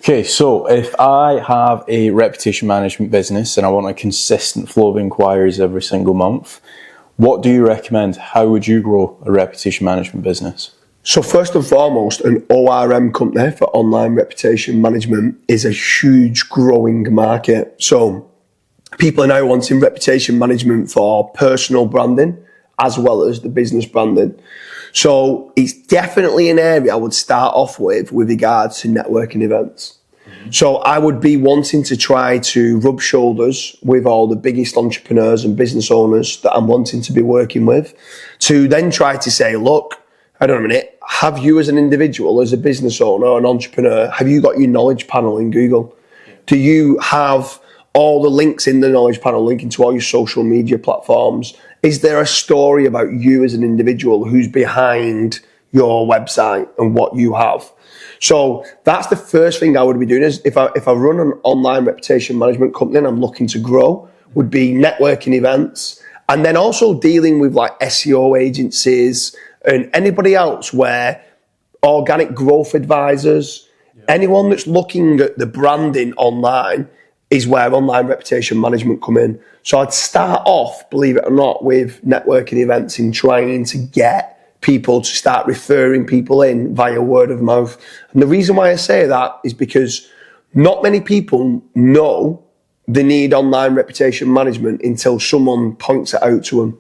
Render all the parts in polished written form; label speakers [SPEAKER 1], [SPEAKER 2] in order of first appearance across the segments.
[SPEAKER 1] Okay, so if I have a reputation management business and I want a consistent flow of inquiries every single month, what do you recommend? How would you grow a reputation management business?
[SPEAKER 2] So first and foremost, an ORM company for online reputation management is a huge growing market. So people are now wanting reputation management for personal branding as well as the business branding. So it's definitely an area I would start off with regards to networking events. So I would be wanting to try to rub shoulders with all the biggest entrepreneurs and business owners that I'm wanting to be working with, to then try to say, look, hold on a minute, have you as an individual, as a business owner or an entrepreneur, have you got your knowledge panel in Google? Do you have all the links in the knowledge panel linking to all your social media platforms? Is there a story about you as an individual who's behind your website and what you have? So that's the first thing I would be doing is if I run an online reputation management company and I'm looking to grow, would be networking events, and then also dealing with like SEO agencies and anybody else where organic growth advisors, anyone that's looking at the branding online is where online reputation management come in. So I'd start off, believe it or not, with networking events in trying to get people to start referring people in via word of mouth. And the reason why I say that is because not many people know they need online reputation management until someone points it out to them.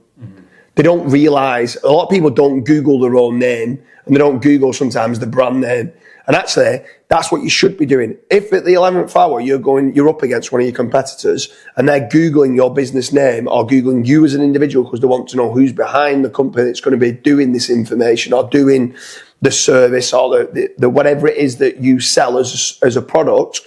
[SPEAKER 2] They don't realise, a lot of people don't Google their own name, and they don't Google sometimes the brand name. And actually, that's what you should be doing. If at the 11th hour you're up against one of your competitors and they're Googling your business name or Googling you as an individual because they want to know who's behind the company that's going to be doing this information or doing the service or the whatever it is that you sell as a product,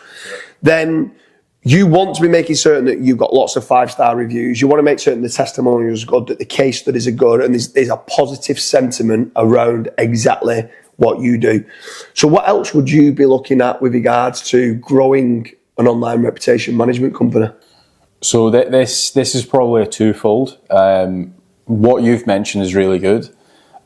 [SPEAKER 2] then you want to be making certain that you've got lots of 5-star reviews. You want to make certain the testimonials are good, that the case studies are good, and there's a positive sentiment around exactly what you do. So what else would you be looking at with regards to growing an online reputation management company?
[SPEAKER 1] So this is probably a twofold. What you've mentioned is really good.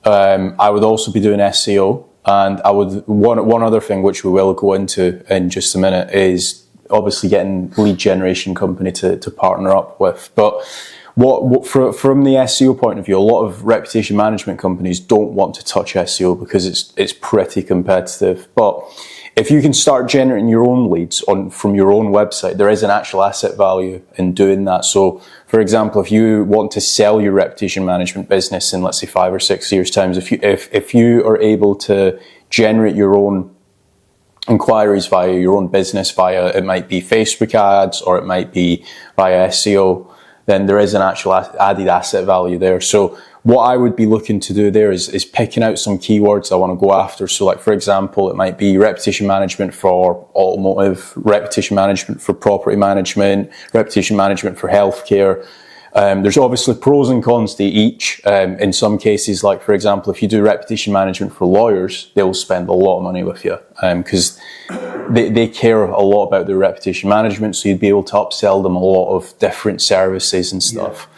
[SPEAKER 1] I would also be doing SEO, and I would one other thing which we will go into in just a minute is obviously getting lead generation company to partner up with. But from the SEO point of view, a lot of reputation management companies don't want to touch SEO because it's pretty competitive. But if you can start generating your own leads from your own website, there is an actual asset value in doing that. So, for example, if you want to sell your reputation management business in, let's say, 5 or 6 years' time, if you are able to generate your own inquiries via your own business, it might be Facebook ads or it might be via SEO, then there is an actual added asset value there. So what I would be looking to do there is picking out some keywords I want to go after. So like, for example, it might be reputation management for automotive, reputation management for property management, reputation management for healthcare. There's obviously pros and cons to each. In some cases, like for example, if you do reputation management for lawyers, they'll spend a lot of money with you because they care a lot about their reputation management. So you'd be able to upsell them a lot of different services and stuff.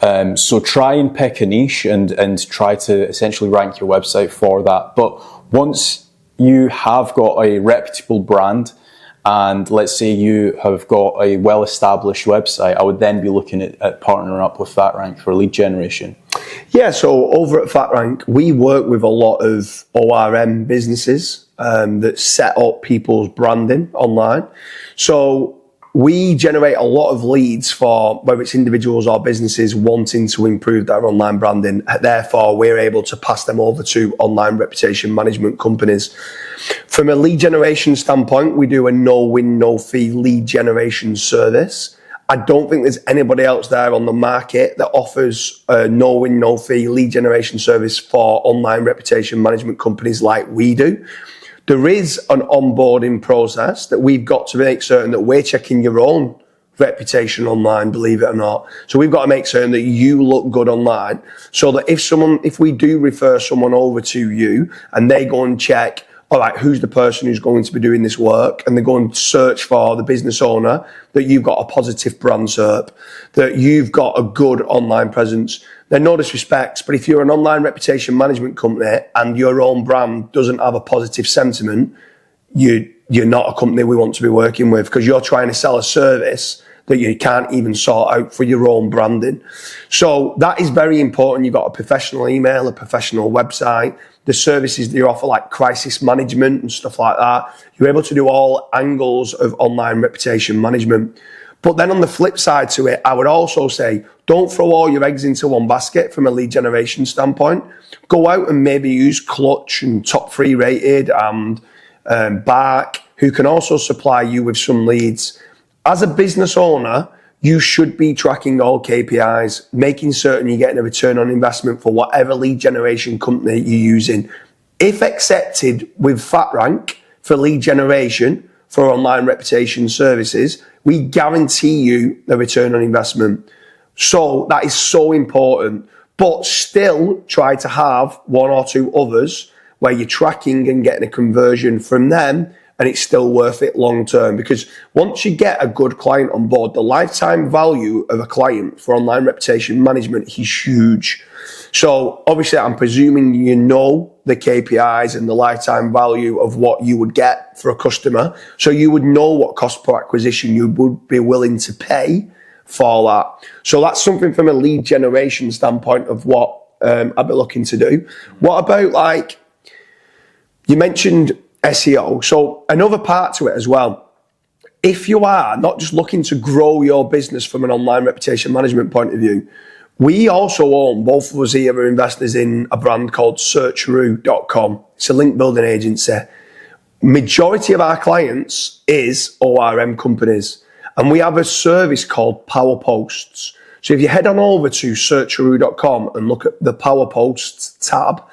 [SPEAKER 1] Yeah. So try and pick a niche and try to essentially rank your website for that. But once you have got a reputable brand, and let's say you have got a well-established website, I would then be looking at partnering up with FatRank for lead generation.
[SPEAKER 2] Yeah, so over at FatRank, we work with a lot of ORM businesses that set up people's branding online. So we generate a lot of leads for whether it's individuals or businesses wanting to improve their online branding. Therefore, we're able to pass them over to online reputation management companies. From a lead generation standpoint, we do a no-win, no-fee lead generation service. I don't think there's anybody else there on the market that offers a no-win, no-fee lead generation service for online reputation management companies like we do. There is an onboarding process that we've got to make certain that we're checking your own reputation online, believe it or not. So we've got to make certain that you look good online, so that if we do refer someone over to you and they go and check, all right, who's the person who's going to be doing this work, and they go and search for the business owner, that you've got a positive brand SERP, that you've got a good online presence. Then no disrespect, but if you're an online reputation management company and your own brand doesn't have a positive sentiment, you you're not a company we want to be working with, because you're trying to sell a service that you can't even sort out for your own branding. So that is very important. You've got a professional email, a professional website, the services that you offer, like crisis management and stuff like that. You're able to do all angles of online reputation management. But then on the flip side to it, I would also say, don't throw all your eggs into one basket from a lead generation standpoint. Go out and maybe use Clutch and Top 3 Rated and Bark, who can also supply you with some leads. As a business owner, you should be tracking all KPIs, making certain you're getting a return on investment for whatever lead generation company you're using. If accepted with FatRank for lead generation for online reputation services, we guarantee you a return on investment. So that is so important. But still try to have one or two others where you're tracking and getting a conversion from them, and it's still worth it long term. Because once you get a good client on board, the lifetime value of a client for online reputation management is huge. So obviously I'm presuming you know the KPIs and the lifetime value of what you would get for a customer. So you would know what cost per acquisition you would be willing to pay for that. So that's something from a lead generation standpoint of what I'd be looking to do. What about, like, you mentioned SEO. So another part to it as well, if you are not just looking to grow your business from an online reputation management point of view, we also own, both of us here are investors in a brand called Searcheroo.com. It's a link building agency. Majority of our clients is ORM companies, and we have a service called Power Posts. So if you head on over to Searcheroo.com and look at the Power Posts tab,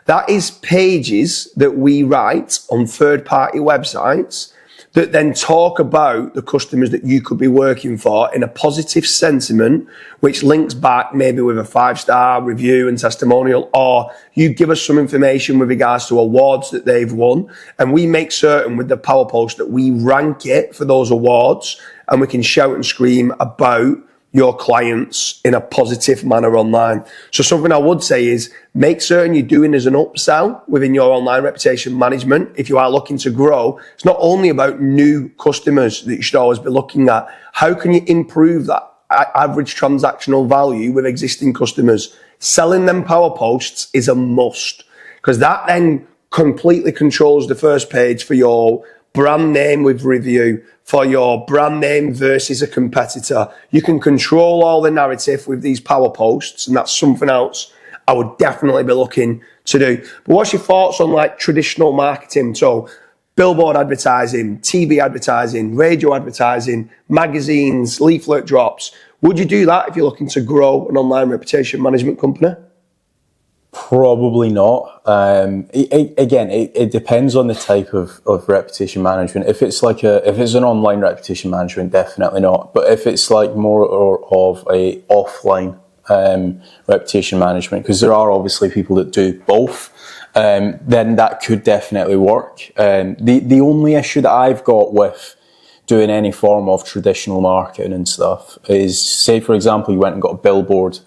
[SPEAKER 2] that is pages that we write on third-party websites that then talk about the customers that you could be working for in a positive sentiment, which links back maybe with a 5-star review and testimonial, or you give us some information with regards to awards that they've won, and we make certain with the Power Post that we rank it for those awards, and we can shout and scream about your clients in a positive manner online. So something I would say is make certain you're doing as an upsell within your online reputation management. If you are looking to grow, it's not only about new customers that you should always be looking at. How can you improve that average transactional value with existing customers? Selling them Power Posts is a must, because that then completely controls the first page for your brand name with review, for your brand name versus a competitor. You can control all the narrative with these Power Posts, and that's something else I would definitely be looking to do. But what's your thoughts on, like, traditional marketing? So billboard advertising, TV advertising, radio advertising, magazines, leaflet drops. Would you do that if you're looking to grow an online reputation management company?
[SPEAKER 1] Probably not. It depends on the type of reputation management. If it's an online reputation management, definitely not. But if it's like more of a offline reputation management, because there are obviously people that do both, then that could definitely work. The only issue that I've got with doing any form of traditional marketing and stuff is, say for example, you went and got a billboard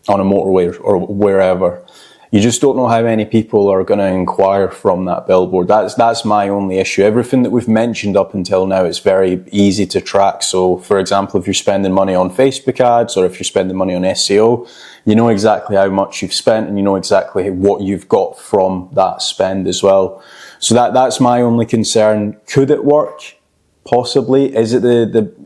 [SPEAKER 1] on a motorway or wherever. You just don't know how many people are going to inquire from that billboard. That's my only issue. Everything that we've mentioned up until now is very easy to track. So, for example, if you're spending money on Facebook ads or if you're spending money on SEO, you know exactly how much you've spent and you know exactly what you've got from that spend as well. So that's my only concern. Could it work? Possibly. Is it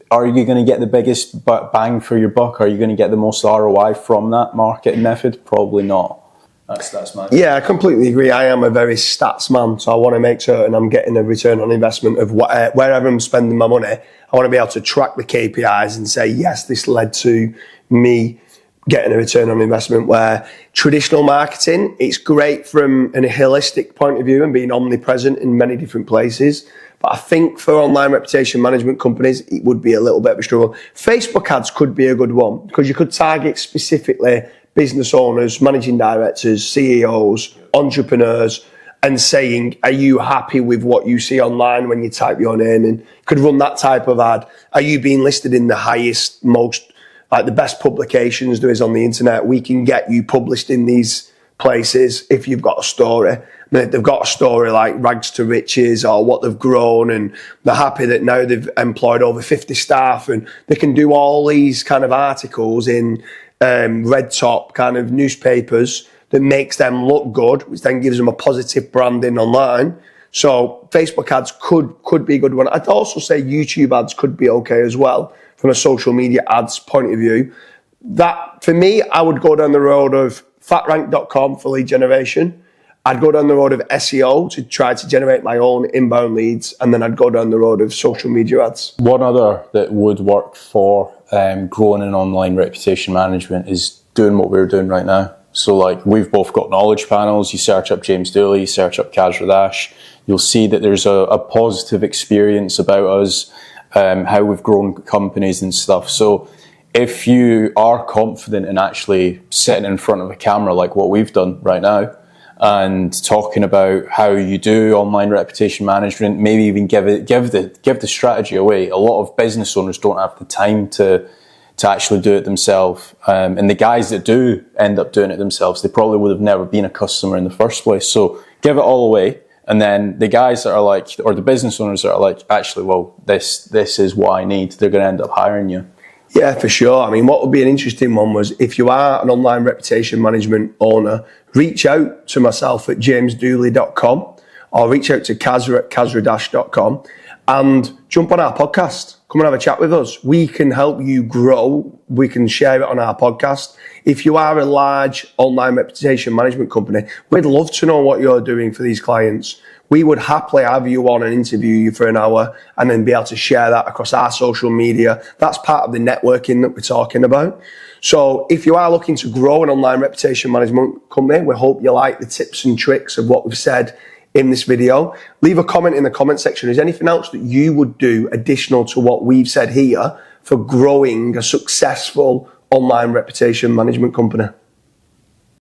[SPEAKER 1] are you going to get the biggest bang for your buck? Are you going to get the most ROI from that marketing method? Probably not. That's my...
[SPEAKER 2] Yeah, I completely agree. I am a very stats man, so I want to make certain I'm getting a return on investment of wherever I'm spending my money. I want to be able to track the KPIs and say, yes, this led to me getting a return on investment. Where traditional marketing, it's great from a holistic point of view and being omnipresent in many different places. But I think for online reputation management companies, it would be a little bit of a struggle. Facebook ads could be a good one, because you could target specifically business owners, managing directors, CEOs, entrepreneurs, and saying, are you happy with what you see online when you type your name in? Could run that type of ad. Are you being listed in the highest, most, like the best publications there is on the internet? We can get you published in these places if you've got a story. they've got a story like rags to riches or what they've grown, and they're happy that now they've employed over 50 staff and they can do all these kind of articles in red top kind of newspapers that makes them look good, which then gives them a positive branding online. So Facebook ads could be a good one. I'd also say YouTube ads could be okay as well from a social media ads point of view. That, for me, I would go down the road of fatrank.com for lead generation. I'd go down the road of SEO to try to generate my own inbound leads, and then I'd go down the road of social media ads.
[SPEAKER 1] One other that would work for growing an online reputation management is doing what we're doing right now. So like we've both got knowledge panels. You search up James Dooley, you search up Kaz Radash, you'll see that there's a positive experience about us, how we've grown companies and stuff. So if you are confident in actually sitting in front of a camera like what we've done right now, and talking about how you do online reputation management, maybe even give the strategy away. A lot of business owners don't have the time to actually do it themselves. And the guys that do end up doing it themselves, they probably would have never been a customer in the first place. So give it all away. And then the guys that are like, or the business owners that are like, actually, well, this is what I need, they're going to end up hiring you.
[SPEAKER 2] Yeah, for sure. I mean, what would be an interesting one was if you are an online reputation management owner, reach out to myself at jamesdooley.com or reach out to Kaz at kazradash.com and jump on our podcast. Come and have a chat with us. We can help you grow. We can share it on our podcast. If you are a large online reputation management company, we'd love to know what you're doing for these clients. We would happily have you on and interview you for an hour and then be able to share that across our social media. That's part of the networking that we're talking about. So if you are looking to grow an online reputation management company, we hope you like the tips and tricks of what we've said in this video. Leave a comment in the comment section. Is there anything else that you would do additional to what we've said here for growing a successful online reputation management company?